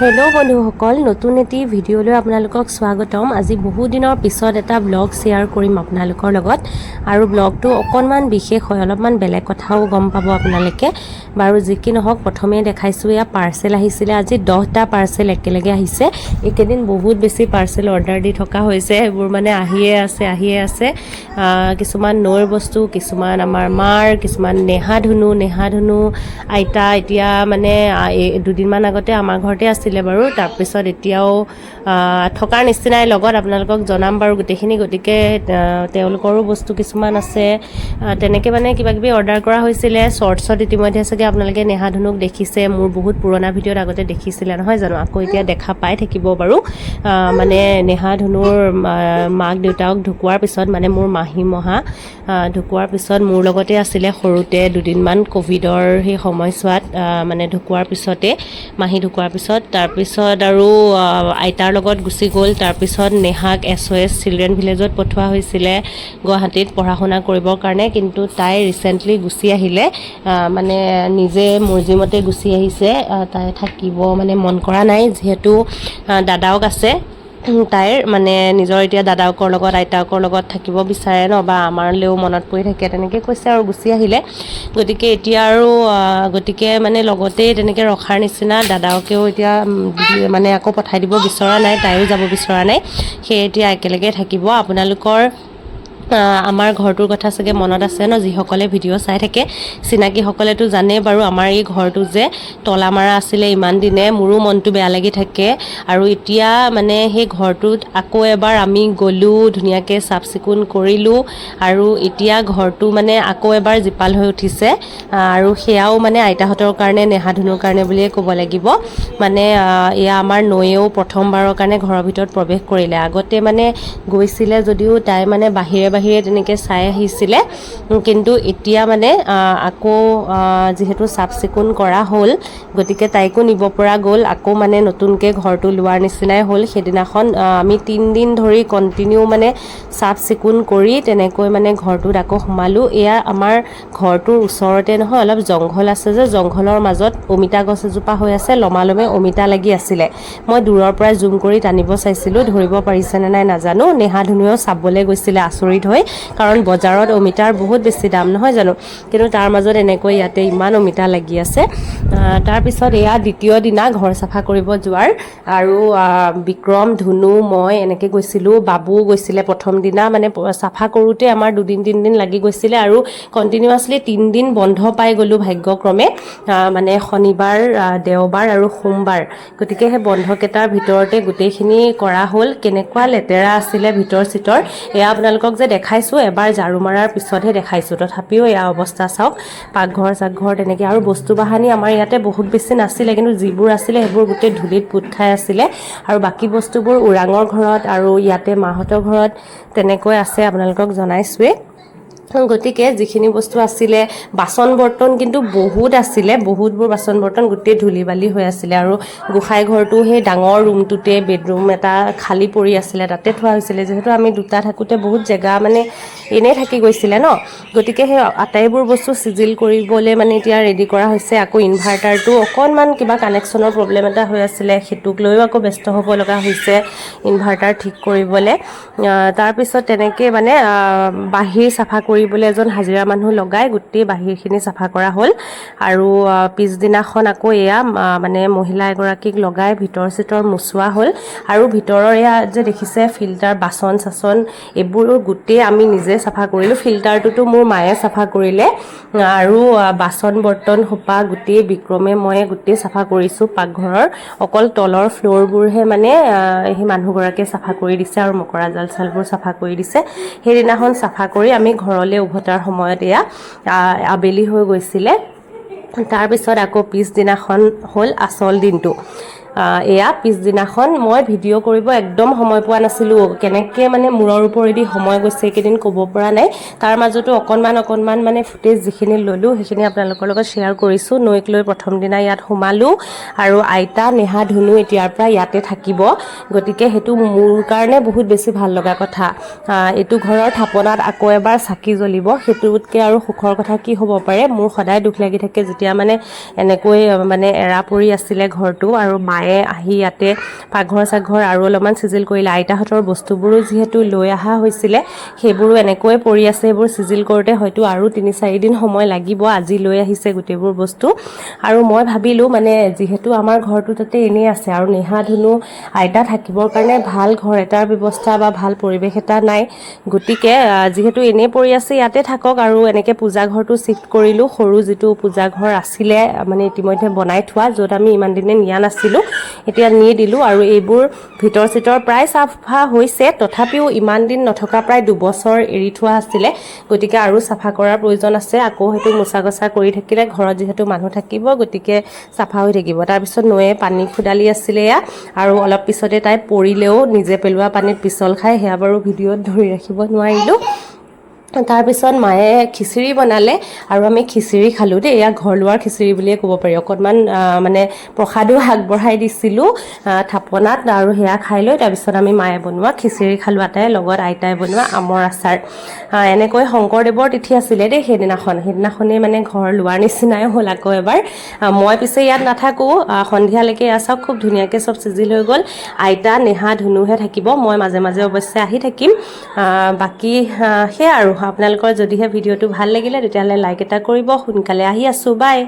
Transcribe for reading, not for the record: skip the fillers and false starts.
Hello बंधुসকল নতুন এটি ভিডিঅ'লৈ আপোনালোকক স্বাগতম। আজি বহু দিনৰ পিছত এটা ব্লগ শেয়াৰ কৰিম আপোনালোকৰ লগত আৰু ব্লগটো অকণমান বিশেষ হয়, অলপমান বেলেগ কথাও গম পাব আপোনালোকে। বাৰু যি কি নহওক প্ৰথমে দেখাইছো এয়া পাৰ্সেল আহিছিলে। আজি 10টা পাৰ্সেল একেলগে আহিছে। একেদিন বহুত বেছি পাৰ্সেল অৰ্ডাৰ দি থকা হৈছে, এইবোৰ মানে আহিয়ে আছে। কিছুমান নৈৰ বস্তু, কিছুমান আমাৰ মাৰ, কিছুমান নেহা ধুনু আইতা এতিয়া মানে দুদিনমান আগতে আমাৰ ঘৰতে আছিলে বাৰু। তাৰপিছত এতিয়াও থকাৰ নিচিনাই লগত আপোনালোকক জনাম বাৰু গোটেইখিনি। গতিকে তেওঁলোকৰো বস্তু কিছুমান আছে, তেনেকৈ মানে কিবাকিবি অৰ্ডাৰ কৰা হৈছিলে। শ্বৰ্টছত ইতিমধ্যে চাগে আপোনালোকে নেহা ধুনুক দেখিছে, মোৰ বহুত পুৰণা ভিডিঅ'ত আগতে দেখিছিলে নহয় জানো, আকৌ এতিয়া দেখা পাই থাকিব বাৰু। মানে নেহা ধুনুৰ মাক দেউতাক ঢুকোৱাৰ পিছত, মানে মোৰ মাহী মহা ঢুকোৱাৰ পিছত মোৰ লগতে আছিলে সৰুতে দুদিনমান ক'ভিডৰ সেই সময়ছোৱাত, মানে ঢুকোৱাৰ পিছতে, মাহী ঢুকোৱাৰ পিছত। তাৰপিছত আৰু আইতাৰ লগত গুচি গ'ল। তাৰপিছত নেহাক SOS চিলড্ৰেন ভিলেজত পঠোৱা হৈছিলে গুৱাহাটীত পঢ়া শুনা কৰিবৰ কাৰণে, কিন্তু তাই ৰিচেণ্টলি গুচি আহিলে, মানে নিজে মৰ্জিমতে গুচি আহিছে। তাই থাকিব মানে মন কৰা নাই, যিহেতু দাদাওক আছে তাইৰ, মানে নিজৰ এতিয়া দাদাকৰ লগত আইতাকৰ লগত থাকিব বিচাৰে ন, বা আমাৰলৈও মনত পৰি থাকে তেনেকৈ কৈছে আৰু গুচি আহিলে। গতিকে এতিয়া আৰু মানে লগতেই তেনেকৈ ৰখাৰ নিচিনা, দাদাকেও এতিয়া মানে আকৌ পঠাই দিব বিচৰা নাই, তাইও যাব বিচৰা নাই, সেয়ে এতিয়া একেলগে থাকিব। আপোনালোকৰ আমাৰ ঘৰটোৰ কথা চাগে মনত আছে ন, যিসকলে ভিডিঅ' চাই থাকে, চিনাকিসকলেতো জানেই বাৰু। আমাৰ এই ঘৰটো যে তলা মাৰা আছিলে ইমান দিনে, মোৰো মনটো বেয়া লাগি থাকে। আৰু এতিয়া মানে সেই ঘৰটোত আকৌ এবাৰ আমি গ'লোঁ, ধুনীয়াকৈ চাফ চিকুণ কৰিলোঁ, আৰু এতিয়া ঘৰটো মানে আকৌ এবাৰ জীপাল হৈ উঠিছে। আৰু সেয়াও মানে আইতাহঁতৰ কাৰণে, নেহা ধুনুৰ কাৰণে বুলিয়ে ক'ব লাগিব। মানে এয়া আমাৰ নৈয়েও প্ৰথমবাৰৰ কাৰণে ঘৰৰ ভিতৰত প্ৰৱেশ কৰিলে। আগতে মানে গৈছিলে যদিও তাই মানে বাহিৰে তেনেকৈ চাই আহিছিলে, কিন্তু এতিয়া মানে আকৌ যিহেতু চাফ চিকুণ কৰা হ'ল, গতিকে তাইকো নিব পৰা গ'ল। আকৌ মানে নতুনকৈ ঘৰটো লোৱাৰ নিচিনাই হ'ল। সেইদিনাখন আমি 3 দিন ধৰি কণ্টিনিউ মানে চাফ চিকুণ কৰি তেনেকৈ মানে ঘৰটোত আকৌ সোমালোঁ। এয়া আমাৰ ঘৰটোৰ ওচৰতে নহয়, অলপ জংঘল আছে যে, জংঘলৰ মাজত অমিতা গছ এজোপা হৈ আছে, লমালমে অমিতা লাগি আছিলে। মই দূৰৰ পৰাই জুম কৰি টানিব চাইছিলোঁ, ধৰিব পাৰিছেনে নাই নাজানো। নেহা ধুনুৱেও চাবলৈ গৈছিলে আচৰিত হৈ, কাৰণ বজাৰত অমিতাৰ বহুত বেছি দাম নহয় জানো, কিন্তু তাৰ মাজত এনেকৈ ইয়াতে ইমান অমিতা লাগি আছে। তাৰপিছত এয়া দ্বিতীয় দিনা ঘৰ চাফা কৰিব যোৱাৰ, আৰু বিক্ৰম, ধুনু, মই এনেকৈ গৈছিলোঁ, বাবুও গৈছিলে প্ৰথম দিনা। মানে চাফা কৰোঁতে আমাৰ 2-3 দিন লাগি গৈছিলে, আৰু কণ্টিনিউৱাছলি 3 দিন বন্ধ পাই গ'লোঁ ভাগ্যক্ৰমে, মানে শনিবাৰ, দেওবাৰ আৰু সোমবাৰ। গতিকে সেই বন্ধকেইটাৰ ভিতৰতে গোটেইখিনি কৰা হ'ল। কেনেকুৱা লেতেৰা আছিলে ভিতৰ চিতৰ, এয়া আপোনালোকক যে দেখাইছোঁ, এবাৰ ঝাৰু মাৰাৰ পিছতহে দেখাইছোঁ, তথাপিও এয়া অৱস্থা চাওক। পাকঘৰ চাকঘৰ তেনেকৈ, আৰু বস্তু বাহানি আমাৰ ইয়াতে বহুত বেছি নাছিলে, কিন্তু যিবোৰ আছিলে সেইবোৰ গোটেই ধূলিত পোত খাই আছিলে। আৰু বাকী বস্তুবোৰ ওৰাঙৰ ঘৰত আৰু ইয়াতে মাহঁতৰ ঘৰত তেনেকৈ আছে, আপোনালোকক জনাইছোৱে। গতিকে যিখিনি বস্তু আছিলে, বাচন বৰ্তন কিন্তু বহুত আছিলে, বহুতবোৰ বাচন বৰ্তন গোটেই ধূলি বালি হৈ আছিলে। আৰু গোসাঁই ঘৰটো সেই ডাঙৰ ৰুমটোতে, বেডৰুম এটা খালী পৰি আছিলে, তাতে থোৱা হৈছিলে। যিহেতু আমি 2টা থাকোঁতে বহুত জেগা মানে এনেই থাকি গৈছিলে ন, গতিকে সেই আটাইবোৰ বস্তু চিজিল কৰিবলৈ মানে এতিয়া ৰেডি কৰা হৈছে। আকৌ ইনভাৰ্টাৰটো অকণমান কিবা কানেকশ্যনৰ প্ৰব্লেম এটা হৈ আছিলে, সেইটোক লৈও আকৌ ব্যস্ত হ'ব লগা হৈছে ইনভাৰ্টাৰ ঠিক কৰিবলৈ। তাৰপিছত তেনেকৈ মানে বাহিৰ চাফা কৰিবলৈ এজন হাজিৰা মানুহ লগাই গোটেই বাহিৰখিনি চাফা কৰা হ'ল। আৰু পিছদিনাখন আকৌ এয়া মানে মহিলা এগৰাকীক লগাই ভিতৰ চিতৰ মুচোৱা হ'ল। আৰু ভিতৰৰ এয়া যে দেখিছে ফিল্টাৰ, বাচন চাচন এইবোৰো গোটেই আমি নিজে চাফা কৰিলোঁ। ফিল্টাৰটোতো মোৰ মায়ে চাফা কৰিলে, আৰু বাচন বৰ্তন সোপা গোটেই বিক্ৰমে ময়ে গোটেই চাফা কৰিছোঁ পাকঘৰৰ। অকল তলৰ ফ্ল'ৰবোৰহে মানে সেই মানুহগৰাকীয়ে চাফা কৰি দিছে, আৰু মকৰা জাল চালবোৰ চাফা কৰি দিছে। সেইদিনাখন চাফা কৰি আমি ঘৰলৈ উভতাৰ সময়ত এয়া আবেলি হৈ গৈছিলে। তাৰপিছত আকৌ পিছদিনাখন হ'ল আচল দিনটো। এয়া পিছদিনাখন মই ভিডিঅ' কৰিব একদম সময় পোৱা নাছিলোঁ, কেনেকৈ মানে মূৰৰ ওপৰেদি সময় গৈছে এইকেইদিন ক'ব পৰা নাই। তাৰ মাজতো অকণমান মানে ফুটেজ যিখিনি ল'লোঁ সেইখিনি আপোনালোকৰ লগত শ্বেয়াৰ কৰিছোঁ। নৈক লৈ প্ৰথম দিনা ইয়াত সোমালোঁ, আৰু আইতা, নেহা, ধুনু এতিয়াৰ পৰা ইয়াতে থাকিব। গতিকে সেইটো মোৰ কাৰণে বহুত বেছি ভাল লগা কথা। এইটো ঘৰৰ থাপনাত আকৌ এবাৰ চাকি জ্বলিব, সেইটোতকৈ আৰু সুখৰ কথা কি হ'ব পাৰে। মোৰ সদায় দুখ লাগি থাকে যেতিয়া মানে এনেকৈ মানে এৰা পৰি আছিলে ঘৰটো, আৰু মায়ে মায়ে আহি ইয়াতে পাকঘৰ চাকঘৰ আৰু অলপমান চিজিল কৰিলে। আইতাহঁতৰ বস্তুবোৰো যিহেতু লৈ অহা হৈছিলে সেইবোৰো এনেকৈ পৰি আছে। সেইবোৰ চিজিল কৰোঁতে হয়তো আৰু 3-4 দিন সময় লাগিব। আজি লৈ আহিছে গোটেইবোৰ বস্তু। আৰু মই ভাবিলোঁ মানে যিহেতু আমাৰ ঘৰটো তাতে এনেই আছে আৰু নেহা ধুনু আইতা থাকিবৰ কাৰণে ভাল ঘৰ এটাৰ ব্যৱস্থা বা ভাল পৰিৱেশ এটা নাই, গতিকে যিহেতু এনেই পৰি আছে ইয়াতে থাকক। আৰু এনেকৈ পূজা ঘৰটো শ্বিফ্ট কৰিলোঁ। সৰু যিটো পূজা ঘৰ আছিলে মানে ইতিমধ্যে বনাই থোৱা, য'ত আমি ইমান দিনে নিয়া নাছিলোঁ, এতিয়া নি দিলোঁ। আৰু এইবোৰ ভিতৰ চিতৰ প্ৰায় চাফা হৈছে, তথাপিও ইমান দিন নথকা প্ৰায় 2 বছৰ এৰি থোৱা আছিলে, গতিকে আৰু চাফা কৰাৰ প্ৰয়োজন আছে। আকৌ সেইটো মোচা গছা কৰি থাকিলে ঘৰত যিহেতু মানুহ থাকিব, গতিকে চাফা হৈ থাকিব। তাৰপিছত নৈয়ে পানী খুদালি আছিলে এয়া, আৰু অলপ পিছতে তাই পৰিলেও নিজে পেলোৱা পানীত পিছল খাই, সেয়া বাৰু ভিডিঅ'ত ধৰি ৰাখিব নোৱাৰিলোঁ। তাৰপিছত মায়ে খিচিৰি বনালে আৰু আমি খিচিৰি খালোঁ দেই। এয়া ঘৰ লোৱাৰ খিচিৰি বুলিয়ে ক'ব পাৰি। অকণমান মানে প্ৰসাদো আগবঢ়াই দিছিলোঁ থাপনাত, আৰু সেয়া খাই লৈ তাৰপিছত আমি মায়ে বনোৱা খিচিৰি খালোঁ আটাই, লগত আইতাই বনোৱা আমৰ আচাৰ। এনেকৈ শংকৰদেৱৰ তিথি আছিলে দেই সেইদিনাখনেই মানে ঘৰ লোৱাৰ নিচিনাই হ'ল আকৌ এবাৰ। মই পিছে ইয়াত নাথাকোঁ, সন্ধিয়ালৈকে এয়া চাওক খুব ধুনীয়াকৈ চব চিজিল হৈ গ'ল। আইতা নেহা ধুনুহে থাকিব, মই মাজে মাজে অৱশ্যে আহি থাকিম। বাকী সেয়া আৰু আপোনালোকৰ যদিহে ভিডিঅ'টো ভাল লাগিলে তেতিয়াহ'লে লাইক এটা কৰিব। সোনকালে আহি আছোঁ, বাই।